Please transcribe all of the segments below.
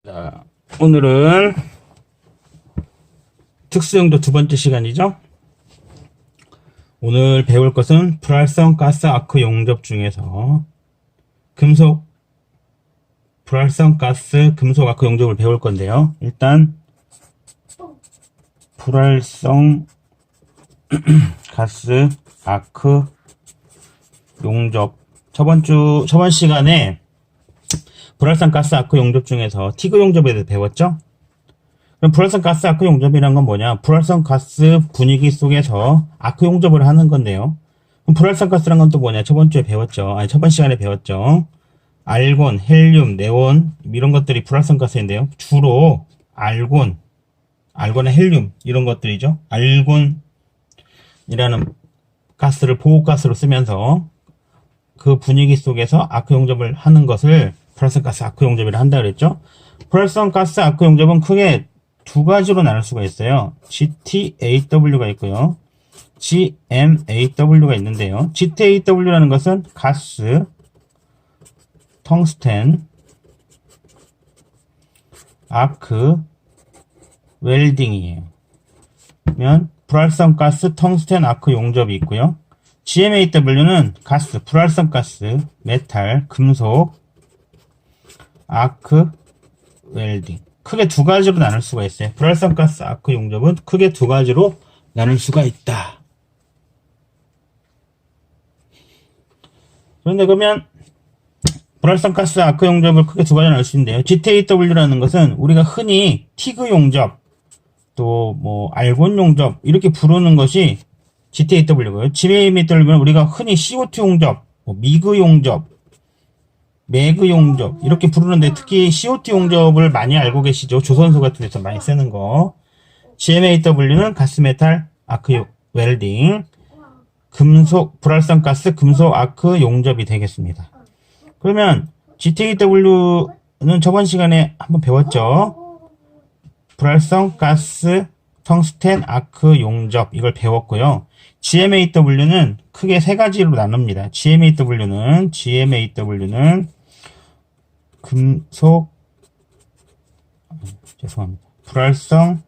자, 오늘은 특수용도 두 번째 시간이죠. 오늘 배울 것은 불활성 가스 아크 용접 중에서 불활성 가스 금속 아크 용접을 배울 건데요. 일단 불활성 가스 아크 용접 저번 시간에 불활성 가스 아크 용접 중에서 티그 용접에 대해서 배웠죠? 그럼 불활성 가스 아크 용접이란 건 뭐냐? 불활성 가스 분위기 속에서 아크 용접을 하는 건데요. 그럼 불활성 가스란 건 또 뭐냐? 저번 시간에 배웠죠. 알곤, 헬륨, 네온 이런 것들이 불활성 가스인데요. 주로 알곤, 알곤과 헬륨 이런 것들이죠. 알곤이라는 가스를 보호가스로 쓰면서 그 분위기 속에서 아크 용접을 하는 것을 불활성 가스 아크 용접이라 한다 그랬죠. 불활성 가스 아크 용접은 크게 두 가지로 나눌 수가 있어요. GTAW가 있고요. GMAW가 있는데요. GTAW라는 것은 가스, 텅스텐, 아크, 웰딩이에요. 그러면 불활성 가스, 텅스텐, 아크 용접이 있고요. GMAW는 가스, 불활성 가스, 메탈, 금속, 아크, 웰딩. 크게 두 가지로 나눌 수가 있어요. 불활성 가스 아크 용접은 크게 두 가지로 나눌 수가 있다. 그런데 그러면 불활성 가스 아크 용접을 크게 두 가지로 나눌 수 있는데요. GTAW라는 것은 우리가 흔히 티그 용접, 또 뭐 알곤 용접 이렇게 부르는 것이 GTAW고요. GMAW는 우리가 흔히 CO2 용접, 뭐 미그 용접, 매그 용접 이렇게 부르는데 특히 CO2 용접을 많이 알고 계시죠. 조선소 같은 데서 많이 쓰는 거. GMAW는 가스 메탈 아크 웰딩, 금속 불활성 가스 금속 아크 용접이 되겠습니다. 그러면 GTAW는 저번 시간에 한번 배웠죠. 불활성 가스 텅스텐 아크 용접 이걸 배웠고요. GMAW는 크게 세 가지로 나눕니다. GMAW는 금속 불활성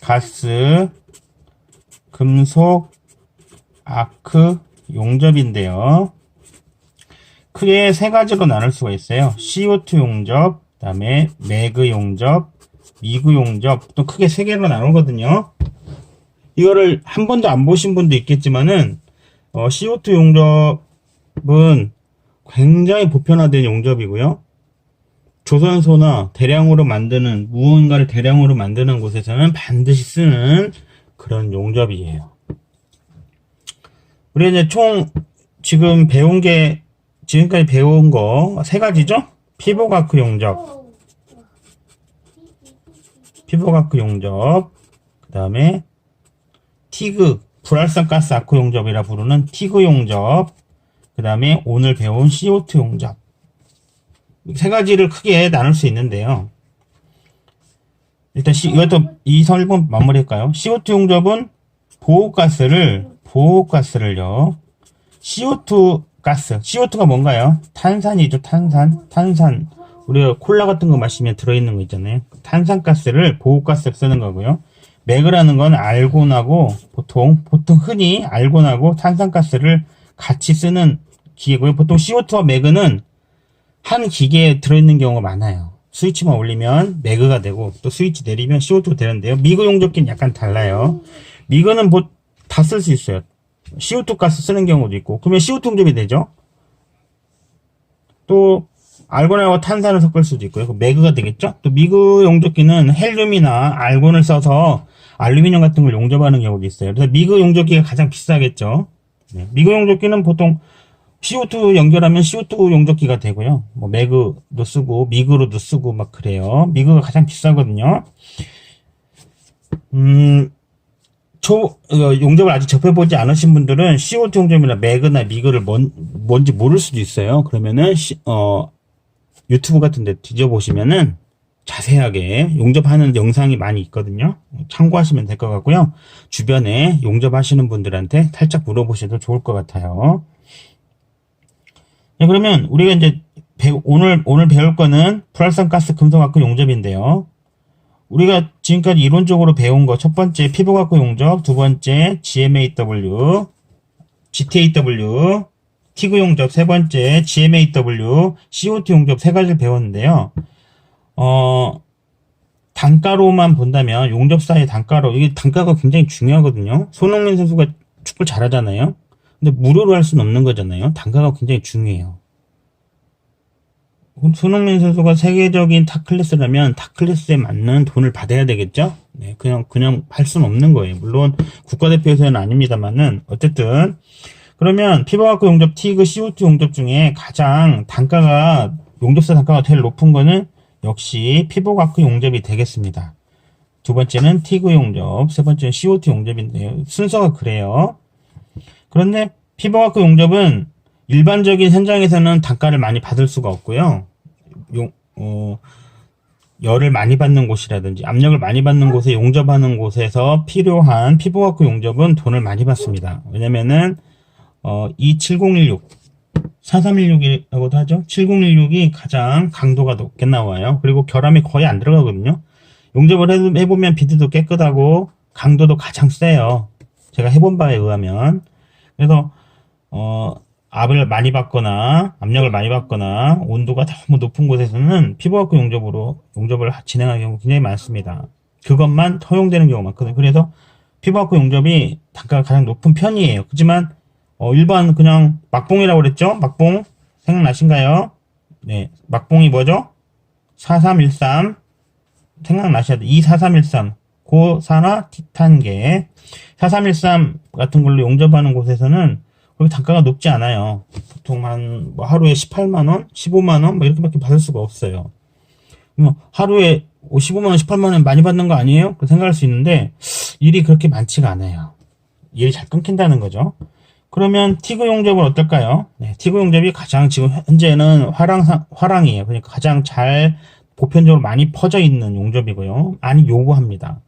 가스 금속 아크 용접인데요. 크게 세 가지로 나눌 수가 있어요. CO2 용접, 그 다음에 매그 용접, 미그 용접 또 크게 세 개로 나누거든요. 이거를 한 번도 안 보신 분도 있겠지만은 CO2 용접은 굉장히 보편화된 용접이고요. 조선소나 무언가를 대량으로 만드는 곳에서는 반드시 쓰는 그런 용접이에요. 우리 이제 지금까지 배운 거 세 가지죠? 피복 아크 용접, 그 다음에 티그, 불활성 가스 아크 용접이라 부르는 티그 용접, 그 다음에 오늘 배운 CO2 용접. 세 가지를 크게 나눌 수 있는데요. 일단 이것도 이 설문 마무리할까요? CO2 용접은 보호가스를요. CO2 가스. CO2가 뭔가요? 탄산이죠. 탄산. 우리가 콜라 같은 거 마시면 들어있는 거 있잖아요. 탄산가스를 보호가스로 쓰는 거고요. 매그라는 건 알곤하고 보통 흔히 알곤하고 탄산가스를 같이 쓰는 기계고요. 보통 CO2와 매그는 한 기계에 들어있는 경우가 많아요. 스위치만 올리면 매그가 되고 또 스위치 내리면 CO2가 되는데요. 미그 용접기는 약간 달라요. 미그는 뭐 다 쓸 수 있어요. CO2 가스 쓰는 경우도 있고 그러면 CO2 용접이 되죠. 또 알곤하고 탄산을 섞을 수도 있고요. 매그가 되겠죠. 또 미그 용접기는 헬륨이나 알곤을 써서 알루미늄 같은 걸 용접하는 경우도 있어요. 그래서 미그 용접기가 가장 비싸겠죠. 네. 미그 용접기는 보통 CO2 연결하면 CO2 용접기가 되고요. 뭐 매그도 쓰고 미그로도 쓰고 막 그래요. 미그가 가장 비싸거든요. 용접을 아직 접해보지 않으신 분들은 CO2 용접이나 매그나 미그를 뭔지 모를 수도 있어요. 그러면은 유튜브 같은 데 뒤져보시면은 자세하게 용접하는 영상이 많이 있거든요. 참고하시면 될 것 같고요. 주변에 용접하시는 분들한테 살짝 물어보셔도 좋을 것 같아요. 네, 그러면 우리가 이제 오늘 배울 거는 불활성가스 금속화학 용접인데요. 우리가 지금까지 이론적으로 배운 거 첫 번째 피부과학 용접, 두 번째 GMAW, GTAW, 티그 용접, 세 번째 GMAW, COT 용접 세 가지를 배웠는데요. 단가로만 본다면 용접사의 단가로 이게 단가가 굉장히 중요하거든요. 손흥민 선수가 축구 잘하잖아요. 근데 무료로 할 수는 없는 거잖아요. 단가가 굉장히 중요해요. 손흥민 선수가 세계적인 탑클래스라면 탑클래스에 맞는 돈을 받아야 되겠죠? 네, 그냥 할 수는 없는 거예요. 물론 국가대표에서는 아닙니다만은 어쨌든 그러면 피부과학 용접, 티그, CO2 용접 중에 가장 용접사 단가가 제일 높은 거는 역시 피부과학 용접이 되겠습니다. 두 번째는 티그 용접, 세 번째는 CO2 용접인데요. 순서가 그래요. 그런데 피부과학 용접은 일반적인 현장에서는 단가를 많이 받을 수가 없고요. 열을 많이 받는 곳이라든지 압력을 많이 받는 곳에 용접하는 곳에서 필요한 피부과학 용접은 돈을 많이 받습니다. 왜냐면은 이 7016, 4316이라고도 하죠. 7016이 가장 강도가 높게 나와요. 그리고 결함이 거의 안 들어가거든요. 용접을 해보면 비드도 깨끗하고 강도도 가장 세요. 제가 해본 바에 의하면. 그래서 압을 많이 받거나 압력을 많이 받거나 온도가 너무 높은 곳에서는 피부과학 용접을 진행하는 경우가 굉장히 많습니다. 그것만 허용되는 경우가 많거든요. 그래서 피부과학 용접이 단가가 가장 높은 편이에요. 그렇지만 일반 그냥 막봉이라고 그랬죠? 막봉 생각나신가요? 네, 막봉이 뭐죠? 4313 생각나셔야 돼요. 24313 고산화 티탄계 4313 같은 걸로 용접하는 곳에서는 거기 단가가 높지 않아요. 보통 하루에 18만원, 15만원 뭐 이렇게밖에 받을 수가 없어요. 하루에 15만원, 18만원 많이 받는 거 아니에요? 그렇게 생각할 수 있는데 일이 그렇게 많지가 않아요. 일이 잘 끊긴다는 거죠. 그러면 티그 용접은 어떨까요? 네, 티그 용접이 가장 지금 현재는 화랑이에요. 그러니까 가장 잘 보편적으로 많이 퍼져 있는 용접이고요. 많이 요구합니다.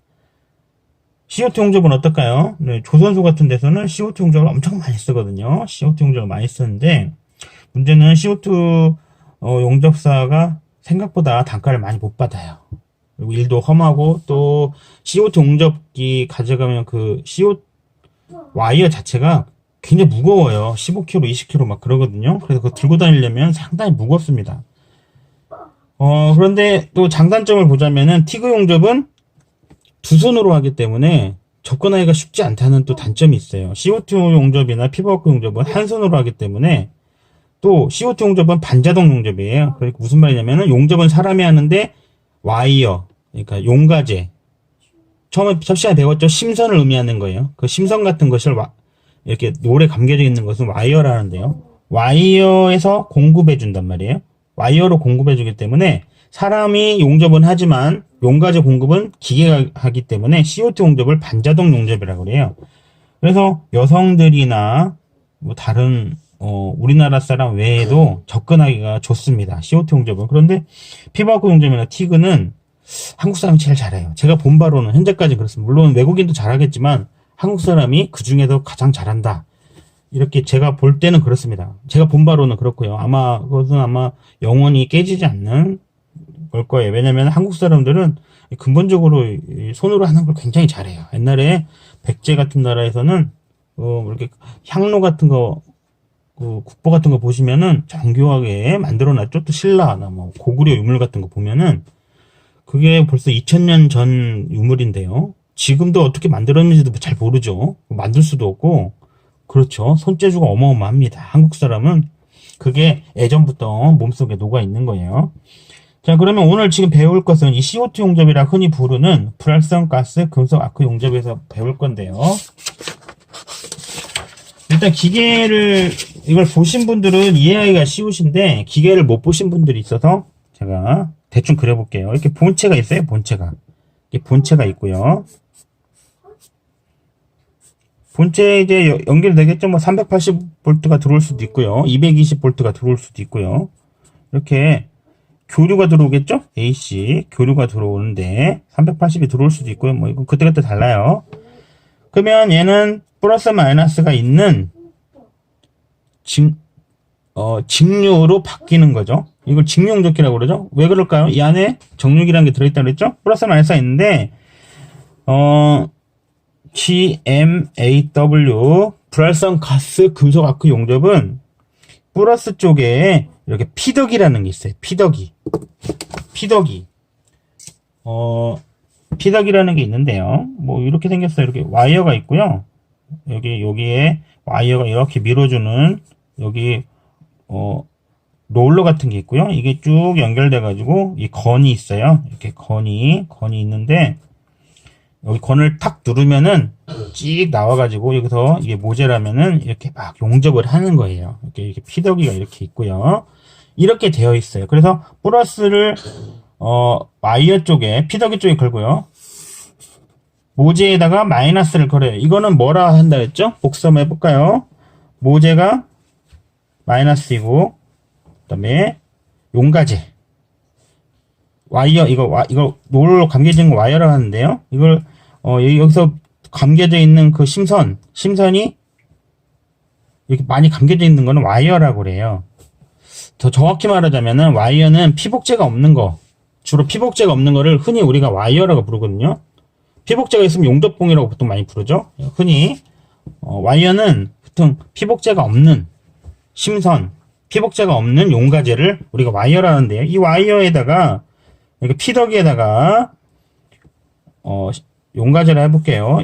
CO2 용접은 어떨까요? 네, 조선소 같은 데서는 CO2 용접을 엄청 많이 쓰거든요. CO2 용접을 많이 쓰는데 문제는 CO2 용접사가 생각보다 단가를 많이 못 받아요. 그리고 일도 험하고 또 CO2 용접기 가져가면 그 CO 와이어 자체가 굉장히 무거워요. 15kg, 20kg 막 그러거든요. 그래서 그거 들고 다니려면 상당히 무겁습니다. 그런데 또 장단점을 보자면은 티그 용접은 두 손으로 하기 때문에 접근하기가 쉽지 않다는 또 단점이 있어요. CO2 용접이나 피부과학 용접은 한 손으로 하기 때문에 또 CO2 용접은 반자동 용접이에요. 그러니까 무슨 말이냐면은 용접은 사람이 하는데 와이어, 그러니까 용가제. 처음에 시간에 배웠죠. 심선을 의미하는 거예요. 그 심선 같은 것을 이렇게 노래 감겨져 있는 것은 와이어라는데요. 와이어에서 공급해 준단 말이에요. 와이어로 공급해 주기 때문에 사람이 용접은 하지만 용가제 공급은 기계가 하기 때문에 CO2 용접을 반자동 용접이라고 그래요. 그래서 여성들이나 뭐 다른 우리나라 사람 외에도 접근하기가 좋습니다. CO2 용접은. 그런데 피부과학 용접이나 티그는 한국 사람이 제일 잘해요. 제가 본 바로는 현재까지 그렇습니다. 물론 외국인도 잘하겠지만 한국 사람이 그 중에도 가장 잘한다. 이렇게 제가 볼 때는 그렇습니다. 제가 본 바로는 그렇고요. 그것은 아마 영원히 깨지지 않는 걸 거예요. 왜냐면 한국 사람들은 근본적으로 손으로 하는 걸 굉장히 잘해요. 옛날에 백제 같은 나라에서는 이렇게 향로 같은 거, 국보 같은 거 보시면은 정교하게 만들어놨죠. 또 신라나 뭐 고구려 유물 같은 거 보면은 그게 벌써 2000년 전 유물인데요. 지금도 어떻게 만들었는지도 잘 모르죠. 만들 수도 없고. 그렇죠. 손재주가 어마어마합니다. 한국 사람은 그게 예전부터 몸속에 녹아 있는 거예요. 자, 그러면 오늘 지금 배울 것은 이 CO2 용접이라 흔히 부르는 불활성가스 금속 아크 용접에서 배울 건데요. 일단 이걸 보신 분들은 이해하기가 쉬우신데 기계를 못 보신 분들이 있어서 제가 대충 그려볼게요. 이렇게 본체가 있어요. 본체가 있고요. 본체에 이제 연결되겠죠. 뭐 380V가 들어올 수도 있고요. 220V가 들어올 수도 있고요. 이렇게 교류가 들어오겠죠? AC 교류가 들어오는데 380이 들어올 수도 있고요. 뭐 이거 그때그때 달라요. 그러면 얘는 플러스 마이너스가 있는 직류로 바뀌는 거죠. 이걸 직용접기라고 그러죠. 왜 그럴까요? 이 안에 정육이라는 게 들어있다 그랬죠? 플러스 마이너스가 있는데 GMAW 불활성 가스 금속 아크 용접은 플러스 쪽에 이렇게 피덕이라는 게 있어요. 피덕이 피덕이라는 게 있는데요. 뭐 이렇게 생겼어요. 이렇게 와이어가 있고요. 여기에 와이어가 이렇게 밀어주는 여기 롤러 같은 게 있고요. 이게 쭉 연결돼 가지고 이 건이 있어요. 이렇게 건이 있는데 여기 건을 탁 누르면은 찍 나와가지고 여기서 이게 모재라면은 이렇게 막 용접을 하는 거예요. 이렇게 피더기가 이렇게 있고요. 이렇게 되어 있어요. 그래서 플러스를 와이어 쪽에 피더기 쪽에 걸고요. 모재에다가 마이너스를 걸어요. 이거는 뭐라 한다 했죠? 복수 한번 해볼까요? 모재가 마이너스이고 그다음에 용가재 와이어 이거 롤로 감겨진 거 와이어라고 하는데요. 이걸 여기서 감겨져 있는 그 심선이 이렇게 많이 감겨져 있는 거는 와이어라고 그래요. 더 정확히 말하자면은 와이어는 피복제가 없는 거, 주로 피복제가 없는 거를 흔히 우리가 와이어라고 부르거든요. 피복제가 있으면 용접봉이라고 보통 많이 부르죠. 흔히 와이어는 보통 피복제가 없는 심선, 피복제가 없는 용가재를 우리가 와이어라는데요. 이 와이어에다가 이렇게 피덕에다가 용가재를 해볼게요.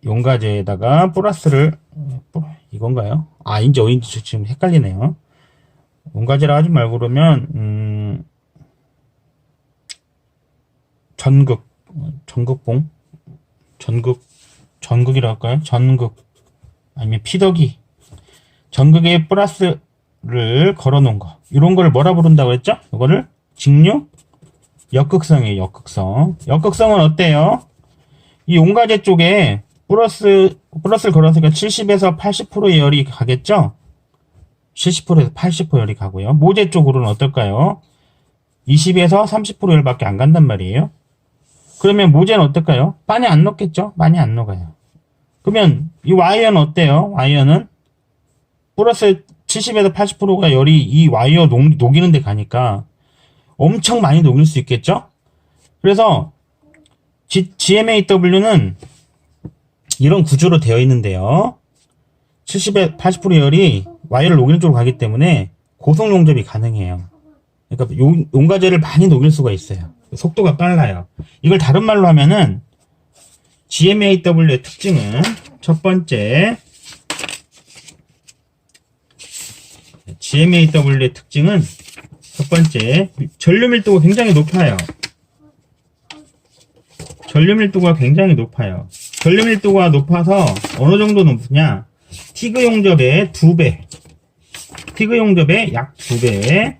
용가재에다가 플러스를 이건가요? 아, 이제 어딘지 지금 헷갈리네요. 용가재라 하지 말고 그러면 전극이라고 할까요? 전극 아니면 피덕이 전극에 플러스를 걸어놓은 거 이런 걸 뭐라 부른다고 했죠? 이거를 직류 역극성이에요. 역극성은 어때요? 이 용가재 쪽에 플러스를 걸었으니까 70에서 80%의 열이 가겠죠? 70%에서 80% 열이 가고요. 모재 쪽으로는 어떨까요? 20에서 30% 열밖에 안 간단 말이에요. 그러면 모재는 어떨까요? 많이 안 녹겠죠? 많이 안 녹아요. 그러면 이 와이어는 어때요? 와이어는 플러스 70에서 80%가 열이 이 와이어 녹이는 데 가니까 엄청 많이 녹일 수 있겠죠? 그래서 GMAW는 이런 구조로 되어 있는데요. 70에 80% 열이 와이어를 녹이는 쪽으로 가기 때문에 고속 용접이 가능해요. 그러니까 용가재를 많이 녹일 수가 있어요. 속도가 빨라요. 이걸 다른 말로 하면은 GMAW의 특징은 첫 번째 전류 밀도가 굉장히 높아요. 전류 밀도가 높아서 어느 정도 높으냐? 티그 용접의 2배. 티그 용접의 약 2배.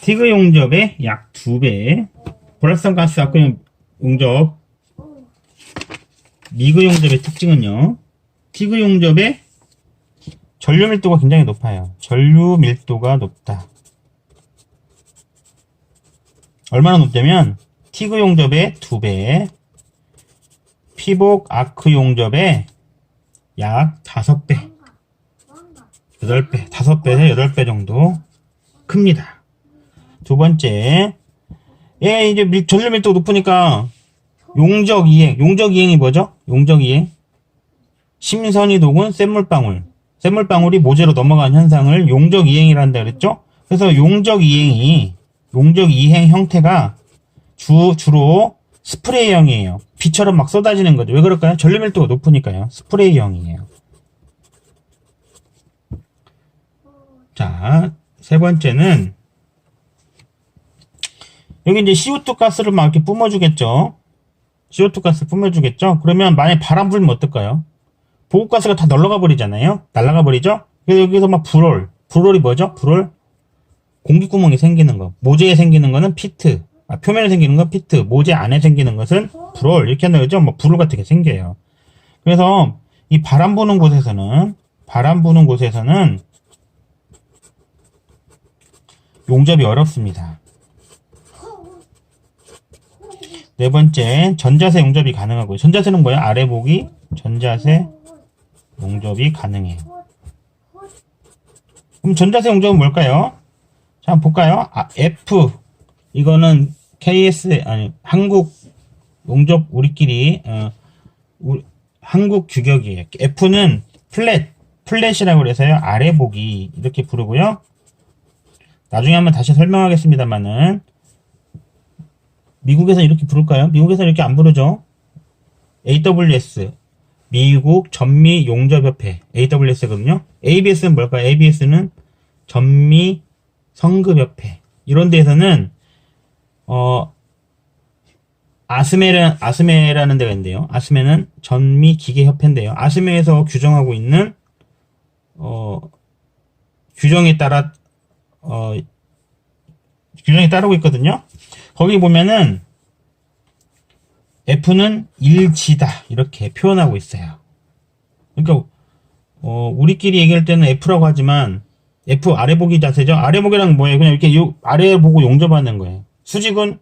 티그 용접의 약 2배. 불활성 가스 아크 용접 미그 용접의 특징은요. 티그 용접의 전류 밀도가 굉장히 높아요. 전류 밀도가 높다. 얼마나 높냐면 티그 용접의 2배, 피복 아크 용접의 약 5배, 8배, 5배에서 8배 정도 큽니다. 두 번째, 이제 전류 밀도가 높으니까 용적 이행이 뭐죠? 용적 이행. 심선이 녹은 샘물방울이 모재로 넘어가는 현상을 용적 이행이라 한다 그랬죠? 그래서 용적 이행 형태가 주로 스프레이형이에요. 비처럼 막 쏟아지는 거죠. 왜 그럴까요? 전류 밀도가 높으니까요. 스프레이형이에요. 자, 세 번째는 여기 이제 CO2 가스를 막 이렇게 뿜어주겠죠. 그러면 만약에 바람 불면 어떨까요? 보급가스가 다 날아가 버리죠? 그래서 여기서 막 불올이 뭐죠? 공기구멍이 생기는 거. 모재에 생기는 거는 피트. 표면에 생기는 건 피트. 모재 안에 생기는 것은 불올. 이렇게 한다 그러죠? 뭐 불올 같은 게 생겨요. 그래서 이 바람 부는 곳에서는 용접이 어렵습니다. 네 번째, 전자세 용접이 가능하고요. 전자세는 뭐야? 아래 보기 전자세 용접이 가능해요. 그럼 전자세 용접은 뭘까요? 자, 한번 볼까요? F. 이거는 KS, 아니, 한국 용접 우리끼리, 한국 규격이에요. F는 플랫이라고 그래서요. 아래 보기. 이렇게 부르고요. 나중에 한번 다시 설명하겠습니다만은, 미국에서 이렇게 부를까요? 미국에서 이렇게 안 부르죠? AWS. 미국 전미 용접협회. AWS거든요. ABS는 뭘까요? ABS는 전미 성급협회. 이런 데에서는, 아스메라는 데가 있는데요. 아스메는 전미 기계협회인데요. 아스메에서 규정하고 있는, 규정에 따라, 규정에 따르고 있거든요. 거기 보면은 F는 일지다 이렇게 표현하고 있어요. 그러니까 우리끼리 얘기할 때는 F라고 하지만 F 아래 보기 자세죠. 아래 보기랑 뭐예요? 그냥 이렇게 아래 보고 용접하는 거예요. 수직은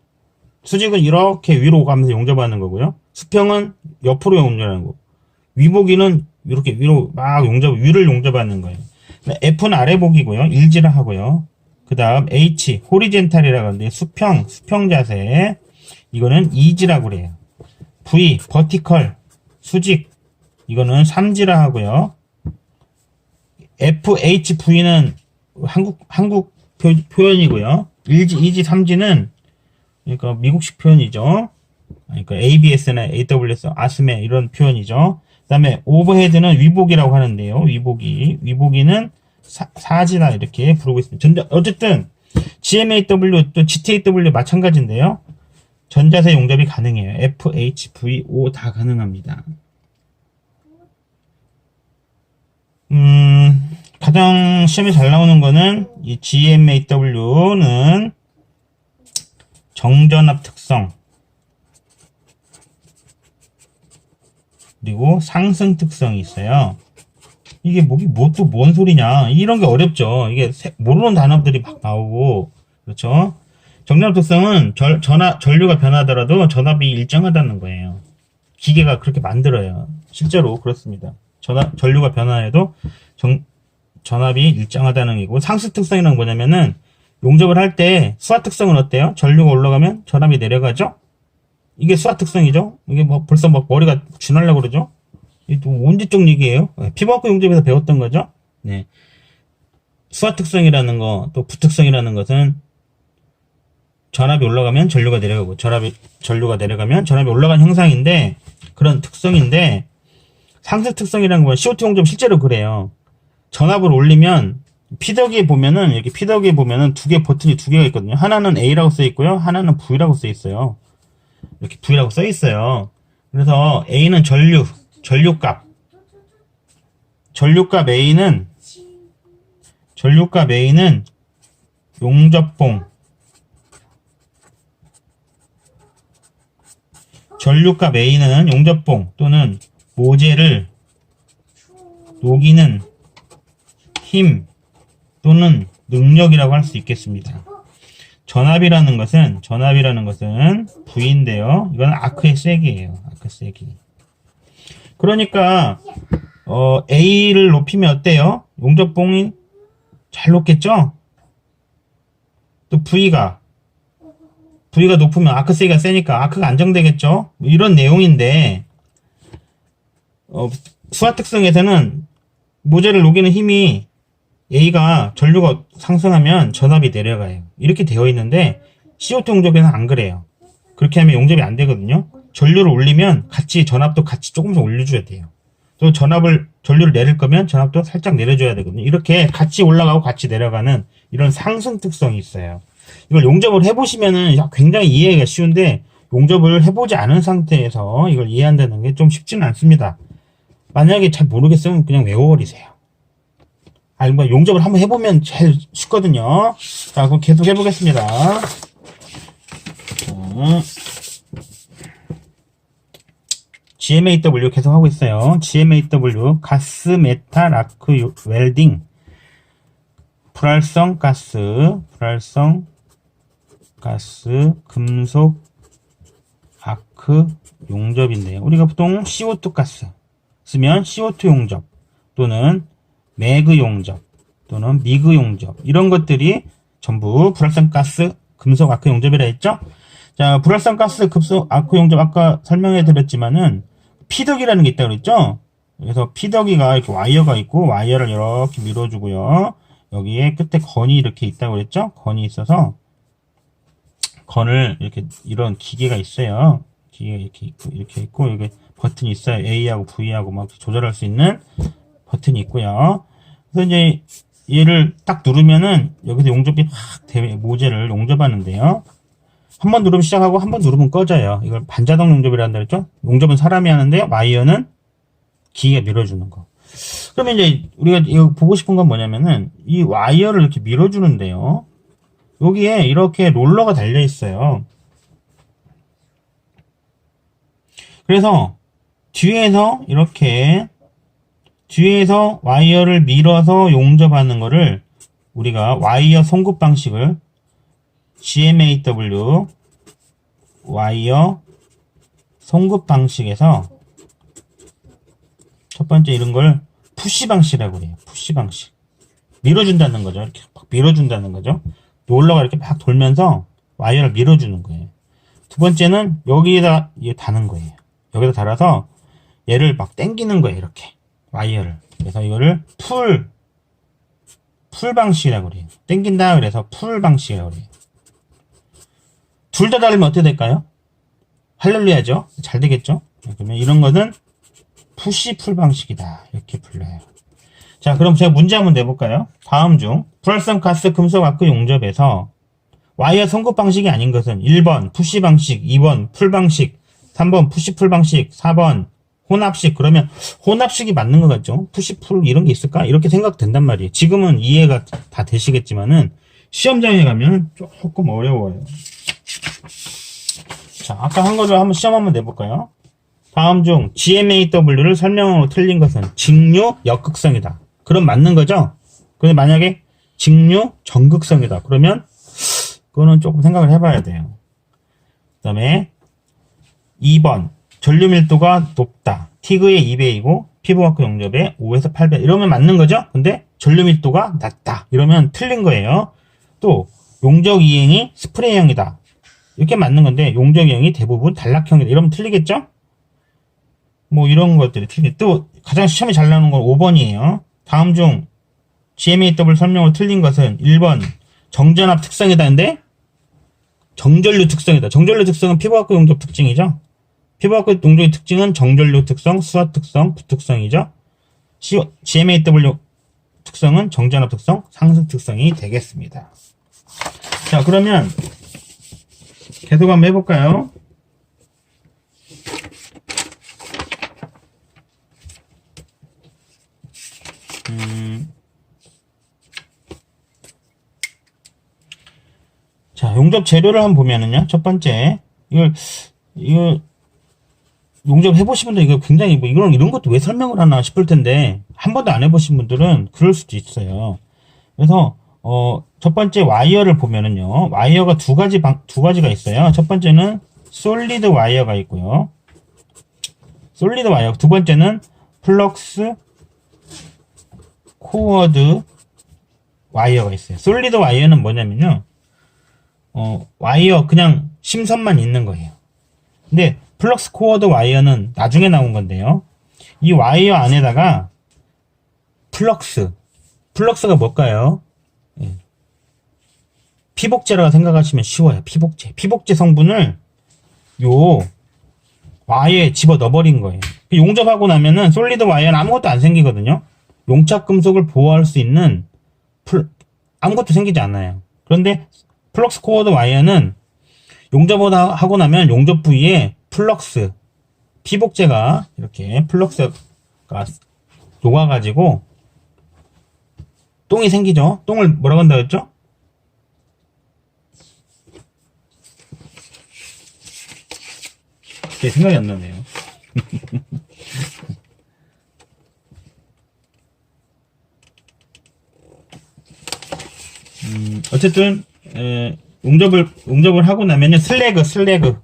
이렇게 위로 가면서 용접하는 거고요. 수평은 옆으로 용접하는 거고. 위보기는 이렇게 위로 막 위를 용접하는 거예요. F는 아래 보기고요. 일지라 하고요. 그 다음 H, 호리젠탈이라고 하는데 수평 자세. 이거는 이지라고 그래요. V, 버티컬, 수직. 이거는 삼지라 하고요. F, H, V는 한국 표현이고요. 일지, 이지, 삼지는 그러니까 미국식 표현이죠. 그러니까 ABS나 AWS, 아스메 이런 표현이죠. 그 다음에 오버헤드는 위복이라고 하는데요. 위복이는 사지다 이렇게 부르고 있습니다. 어쨌든 GMAW 또 GTAW 마찬가지인데요. 전자세 용접이 가능해요. F, H, V, O 다 가능합니다. 가장 시험에 잘 나오는 거는 이 GMAW는 정전압 특성 그리고 상승 특성이 있어요. 이게 또 뭔 소리냐? 이런 게 어렵죠. 이게 모르는 단어들이 막 나오고 그렇죠. 정전압 특성은 전류가 변하더라도 전압이 일정하다는 거예요. 기계가 그렇게 만들어요. 실제로 그렇습니다. 전류가 변화해도 전압이 일정하다는 얘기고 상승 특성이란 뭐냐면은 용접을 할 때 수화 특성은 어때요? 전류가 올라가면 전압이 내려가죠? 이게 수화 특성이죠? 이게 벌써 머리가 쥐날려고 그러죠? 이게 또 언제적 얘기예요? 피부학과 용접에서 배웠던 거죠? 네. 수화 특성이라는 거, 또 부특성이라는 것은 전압이 올라가면 전류가 내려가고, 전류가 내려가면 전압이 올라가는 형상인데, 그런 특성인데, 상승 특성이라는 건 CO2 용접 실제로 그래요. 전압을 올리면, 피더기에 보면은 버튼이 두 개가 있거든요. 하나는 A라고 써 있고요. 하나는 V라고 써 있어요. 이렇게 V라고 써 있어요. 그래서 A는 전류값 A는 용접봉. 전류값 A는 용접봉 또는 모재를 녹이는 힘 또는 능력이라고 할 수 있겠습니다. 전압이라는 것은 V인데요. 이건 아크의 세기예요. 아크 세기. 그러니까 A를 높이면 어때요? 용접봉이 잘 높겠죠? 또 V가 높으면 아크 세기가 세니까 아크가 안정되겠죠? 이런 내용인데 수화 특성에서는 모재를 녹이는 힘이 A가 전류가 상승하면 전압이 내려가요. 이렇게 되어 있는데 CO2 용접에는 안 그래요. 그렇게 하면 용접이 안 되거든요. 전류를 올리면 전압도 같이 조금씩 올려줘야 돼요. 또 전류를 내릴 거면 전압도 살짝 내려줘야 되거든요. 이렇게 같이 올라가고 같이 내려가는 이런 상승 특성이 있어요. 이걸 용접을 해보시면은 굉장히 이해하기가 쉬운데 용접을 해보지 않은 상태에서 이걸 이해한다는 게 좀 쉽지는 않습니다. 만약에 잘 모르겠으면 그냥 외워버리세요. 용접을 한번 해보면 제일 쉽거든요. 자, 그럼 계속 해보겠습니다. GMAW 계속 하고 있어요. GMAW, 가스 메탈 아크 웰딩. 불활성 가스, 금속 아크 용접인데요. 우리가 보통 CO2 가스 쓰면 CO2 용접 또는 매그 용접 또는 미그 용접 이런 것들이 전부 불활성가스 금속 아크 용접이라 했죠. 자, 불활성가스 금속 아크 용접 아까 설명해 드렸지만은 피덕이라는 게 있다고 그랬죠. 그래서 피덕이가 이렇게 와이어가 있고 와이어를 이렇게 밀어주고요. 여기에 끝에 건이 이렇게 있다고 그랬죠. 건이 있어서 건을 이렇게 이런 기계가 있어요. 기계가 이렇게 있고 여기 버튼이 있어요. A하고 V하고 막 조절할 수 있는 버튼이 있고요. 그래서 이제 얘를 딱 누르면은 여기서 용접이 확 모재를 용접하는데요. 한 번 누르면 시작하고 한 번 누르면 꺼져요. 이걸 반자동 용접이라 한다 그랬죠? 용접은 사람이 하는데 와이어는 기계가 밀어주는 거. 그러면 이제 우리가 이거 보고 싶은 건 뭐냐면은 이 와이어를 이렇게 밀어주는데요. 여기에 이렇게 롤러가 달려 있어요. 그래서 뒤에서 이렇게 뒤에서 와이어를 밀어서 용접하는 거를 우리가 와이어 송급 방식을 GMAW 와이어 송급 방식에서 첫 번째 이런 걸 푸시 방식이라고 그래요. 푸시 방식. 밀어준다는 거죠. 이렇게 막 밀어준다는 거죠. 롤러가 이렇게 막 돌면서 와이어를 밀어주는 거예요. 두 번째는 여기에다 다는 거예요. 여기다 달아서 얘를 막 당기는 거예요. 이렇게 와이어를. 그래서 이거를 풀 방식이라고 그래요. 당긴다 그래서 풀 방식이라고 그래요. 둘 다 달리면 어떻게 될까요? 할렐루야죠. 잘 되겠죠? 그러면 이런 거는 푸시 풀 방식이다. 이렇게 불러요. 자, 그럼 제가 문제 한번 내볼까요? 다음 중 불활성 가스 금속 아크 용접에서 와이어 송급 방식이 아닌 것은 1번 푸시 방식, 2번 풀 방식, 3번 푸시 풀 방식, 4번 혼합식. 그러면 혼합식이 맞는 것 같죠? 푸시 풀 이런 게 있을까? 이렇게 생각된단 말이에요. 지금은 이해가 다 되시겠지만은 시험장에 가면 조금 어려워요. 자, 아까 한 거를 한번 시험 한번 내볼까요? 다음 중 GMAW를 설명으로 틀린 것은 직류 역극성이다. 그럼 맞는 거죠? 근데 만약에 직류 전극성이다. 그러면 그거는 조금 생각을 해봐야 돼요. 그 다음에 2번 전류 밀도가 높다. 티그의 2배이고 피부와크 용접의 5에서 8배. 이러면 맞는 거죠? 근데 전류 밀도가 낮다. 이러면 틀린 거예요. 또 용접 이행이 스프레이형이다. 이렇게 맞는 건데 용접 이행이 대부분 단락형이다. 이러면 틀리겠죠? 뭐 이런 것들이 틀리겠. 또 가장 시험에 잘 나오는 건 5번이에요. 다음 중 GMAW 설명을 틀린 것은 1번 정전압 특성이다는데 정전류 특성이다. 정전류 특성은 피부와크 용접 특징이죠. 피부와크 용접의 특징은 정전류 특성, 수압 특성, 부특성이죠. GMAW 특성은 정전압 특성, 상승 특성이 되겠습니다. 자, 그러면 계속 한번 해볼까요? 자, 용접 재료를 한번 보면은요. 첫 번째, 이걸 용접 해보신 분들 이거 굉장히 뭐 이런 것도 왜 설명을 하나 싶을 텐데 한 번도 안 해보신 분들은 그럴 수도 있어요. 그래서 첫 번째 와이어를 보면은요. 와이어가 두 가지가 있어요. 첫 번째는 솔리드 와이어가 있고요. 솔리드 와이어. 두 번째는 플럭스 코어드 와이어가 있어요. 솔리드 와이어는 뭐냐면요. 와이어 그냥 심선만 있는 거예요. 근데 플럭스 코어드 와이어는 나중에 나온 건데요. 이 와이어 안에다가 플럭스가 뭘까요? 예. 피복제라고 생각하시면 쉬워요. 피복제 성분을 요 와이어에 집어 넣어버린 거예요. 용접하고 나면은 솔리드 와이어는 아무것도 안 생기거든요. 용착 금속을 보호할 수 있는 아무것도 생기지 않아요. 그런데 플럭스 코어드 와이어는 용접하고 나면 용접 부위에 피복제가 이렇게 플럭스가 녹아가지고 똥이 생기죠. 똥을 뭐라고 한다고 했죠? 그게 생각이 안 나네요. 어쨌든 용접을 하고 나면요 슬래그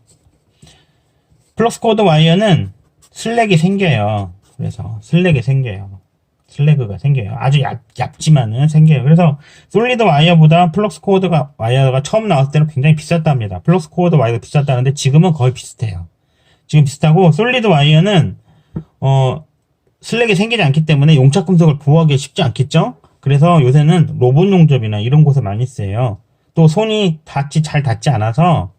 플럭스 코드 와이어는 슬랙이 생겨요. 그래서 슬랙이 생겨요. 슬래그가 생겨요. 아주 얇지만은 생겨요. 그래서 솔리드 와이어보다 플럭스 코드 와이어가 처음 나왔을 때는 굉장히 비쌌답니다. 플럭스 코드 와이어가 비쌌다는데 지금은 거의 비슷해요. 지금 비슷하고 솔리드 와이어는 슬랙이 생기지 않기 때문에 용착 금속을 보호하기 쉽지 않겠죠? 그래서 요새는 로봇 용접이나 이런 곳에 많이 쓰여요. 또 손이 잘 닿지 않아서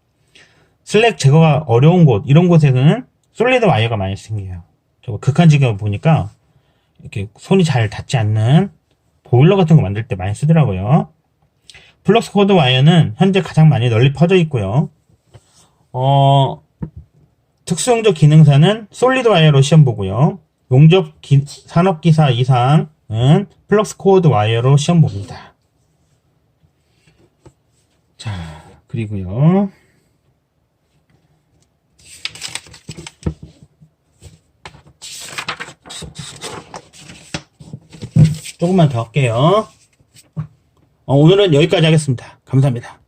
슬랙 제거가 어려운 곳, 이런 곳에서는 솔리드 와이어가 많이 생겨요. 저 극한직을 보니까 이렇게 손이 잘 닿지 않는 보일러 같은 거 만들 때 많이 쓰더라고요. 플럭스 코드 와이어는 현재 가장 많이 널리 퍼져 있고요. 특수용접 기능사는 솔리드 와이어로 시험 보고요. 산업기사 이상은 플럭스 코드 와이어로 시험 봅니다. 자, 그리고요. 조금만 더 할게요. 오늘은 여기까지 하겠습니다. 감사합니다.